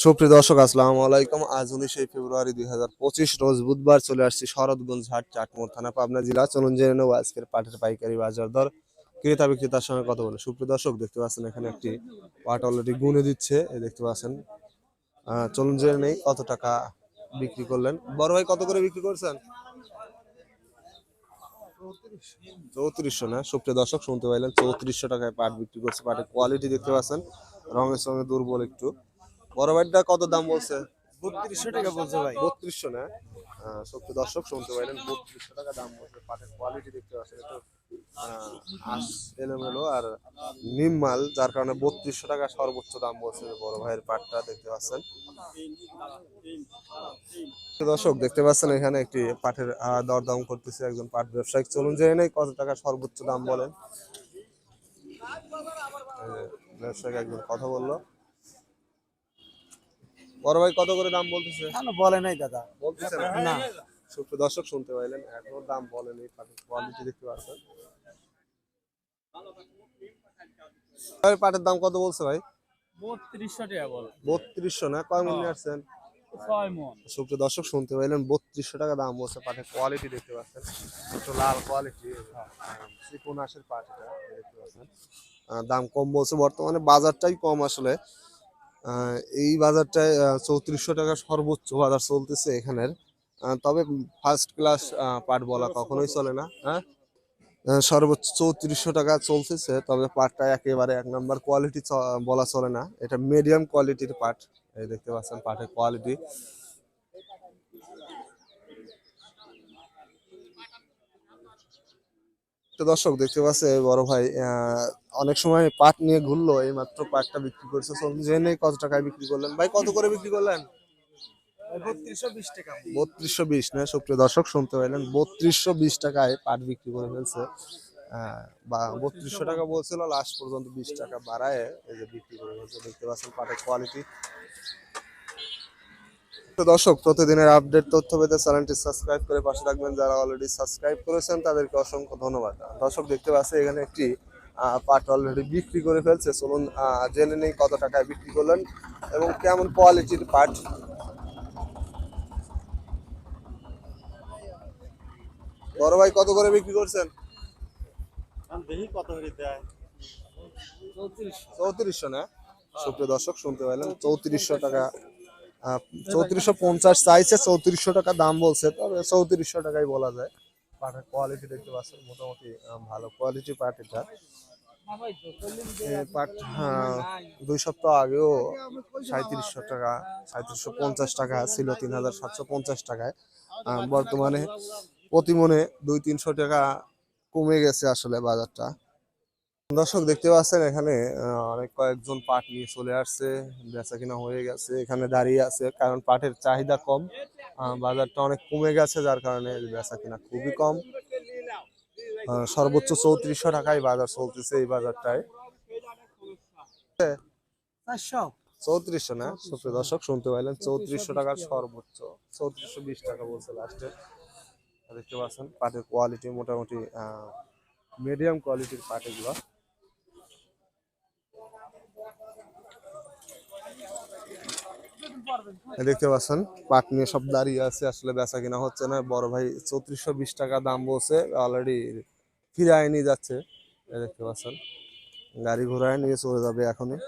সুপ্রিয় দর্শক আসসালামু আলাইকুম। আজ 19 ফেব্রুয়ারি 2025 রোজ বুধবার চলে আসছি শরৎগঞ্জ হাট, চাটমোহর থানা, পাবনা জেলা। চলুন জেনে নেব আজকের পাটের পাইকারি বাজার দর, ক্রেতা বিক্রেতার সঙ্গে কথা বলে। সুপ্রিয় দর্শক দেখতে পাচ্ছেন এখানে একটি পাট অলরেডি গুনে দিচ্ছে, এই দেখতে পাচ্ছেন। চলুন জেনে নেই কত টাকা বিক্রি করলেন। বড় ভাই কত করে বিক্রি করছেন? 3400 না? সুপ্রিয় দর্শক শুনতে পাইলেন, 3400 টাকায় পাট বিক্রি করছে। পাটের কোয়ালিটি দেখতে পাচ্ছেন, রঙের সঙ্গে দুর্বল একটু। বড় ভাইটা কত দাম বলছে? 3200 টাকা বলছে ভাই। 3200 না? সত্যি দর্শক শুনতে পাইলেন, 3200 টাকা দাম বলছে। পাটের কোয়ালিটি দেখতে পাচ্ছেন, একটু আঁশ এলোমেলো আর নিম্মাল, যার কারণে 3200 টাকা সর্বোচ্চ দাম বলছে বড় ভাইয়ের পাটটা দেখতে পাচ্ছেন। দর্শক দেখতে পাচ্ছেন এখানে একটি পাটের দরদাম করতেছে একজন পাট ব্যবসায়ী। চলুন জেনে নেই কত টাকা সর্বোচ্চ দাম বলেন। ব্যবসায়ী একজন কথা বললো। বড় ভাই কত করে দাম বলতেছে? এখনো বলে নাই দাদা। বলতেছে না। সুপ্রিয় দর্শক শুনতে পাইলেন, এখনো দাম বলেনি। পাটের কোয়ালিটি দেখতে পাচ্ছেন। ভাই পাটের দাম কত বলছে ভাই? 3200 টাকা বলে। 3200 না? কয় মন নিয়ে আসছেন? 6 মন। সুপ্রিয় দর্শক শুনতে পাইলেন, 3200 টাকা দাম বলছে। পাটের কোয়ালিটি দেখতে পাচ্ছেন, একটু লাল কোয়ালিটি, চিকন আঁশের পাট এটা দেখতে পাচ্ছেন। দাম কম বলছে, বর্তমানে বাজারটাই কম আসলে। এই বাজারটায় 3400 টাকা সর্বোচ্চ বাজার চলতেছে এখানের। তবে ফার্স্ট ক্লাস পাট বলা কখনোই চলে না। হ্যাঁ, সর্বোচ্চ 3400 টাকা চলতেছে, তবে পাটটা একেবারে এক নাম্বার কোয়ালিটি বলা চলে না, এটা মিডিয়াম কোয়ালিটির পাট। এই দেখতে পাচ্ছেন পাটের কোয়ালিটি। তো দর্শক দেখতে পাচ্ছে বড় ভাই অনেক সময় পাট নিয়ে ঘুরলো, এই মাত্র পাটটা বিক্রি করছে। চলুন জেনে কত টাকায় বিক্রি করলেন। ভাই কত করে বিক্রি করলেন? 3220 টাকা। 3220 না? সুপ্রিয় দর্শক শুনতে পাইলেন, 3220 টাকায় পাট বিক্রি করে ফেলছে। বা 3200 টাকা বলছিল, লাস্ট পর্যন্ত 20 টাকা বাড়ায় এই যে বিক্রি করে ফেলছে। দেখতে পাচ্ছেন পাটের কোয়ালিটি। তো দর্শক প্রতিদিনের আপডেট তথ্য পেতে চ্যানেলটি সাবস্ক্রাইব করে পাশে রাখবেন। যারা অলরেডি সাবস্ক্রাইব করেছেন তাদেরকে অসংখ্য ধন্যবাদ। দর্শক দেখতে পাচ্ছেন এখানে একটি পাট অলরেডি বিক্রি করে ফেলছে। চলুন জেনে নেই কত টাকায় বিক্রি করলেন এবং কেমন কোয়ালিটির পাট। বড় ভাই কত করে বিক্রি করছেন? দেখি কত করে দেয়। 3400 না? সুপ্রিয় দর্শক শুনতে পাইলেন, 3400 টাকা। 3450 চাইছে, 3400 টাকা দাম বলছে, তবে 3400 টাকাই বলা যায়। পাটের কোয়ালিটি দেখতে পাচ্ছেন, মোটামুটি ভালো কোয়ালিটি পাট এটা। পাট 2 সপ্তাহ আগেও 3700 টাকা, 3750 টাকা ছিল, 3750 টাকায়। বর্তমানে প্রতি মনে 200-300 টাকা কমে গেছে আসলে বাজারটা। দর্শক দেখতে পাচ্ছেন এখানে অনেক কয়েকজন পাট নিয়ে চলে আসছে, বেচা কিনা হয়ে গেছে, এখানে দাঁড়িয়ে আছে, কারণ পাটের চাহিদা কম। বাজারটা অনেক কমে গেছে, যার কারণে বেচা কিনা খুবই কম। সর্বোচ্চ 3400 টাকায় বাজার চলতেছে এই বাজারটায়। 3400 না? সুপ্রিয় দর্শক শুনতে পাইলেন, 3400 টাকার সর্বোচ্চ। 3420 টাকা বলছে লাস্টে। দেখতে পাচ্ছেন পাটের কোয়ালিটি মোটামুটি মিডিয়াম কোয়ালিটির পাট এগুলো। দেখতে পাচ্ছেন পাট নিয়ে সব দাঁড়িয়ে আছে, আসলে বেচা কিনা হচ্ছে না। বড় ভাই 3420 টাকা দাম বলছে, অলরেডি ফিরায় নিয়ে যাচ্ছে। দেখতে পাচ্ছেন গাড়ি ঘোড়ায় নিয়ে চলে যাবে এখনই।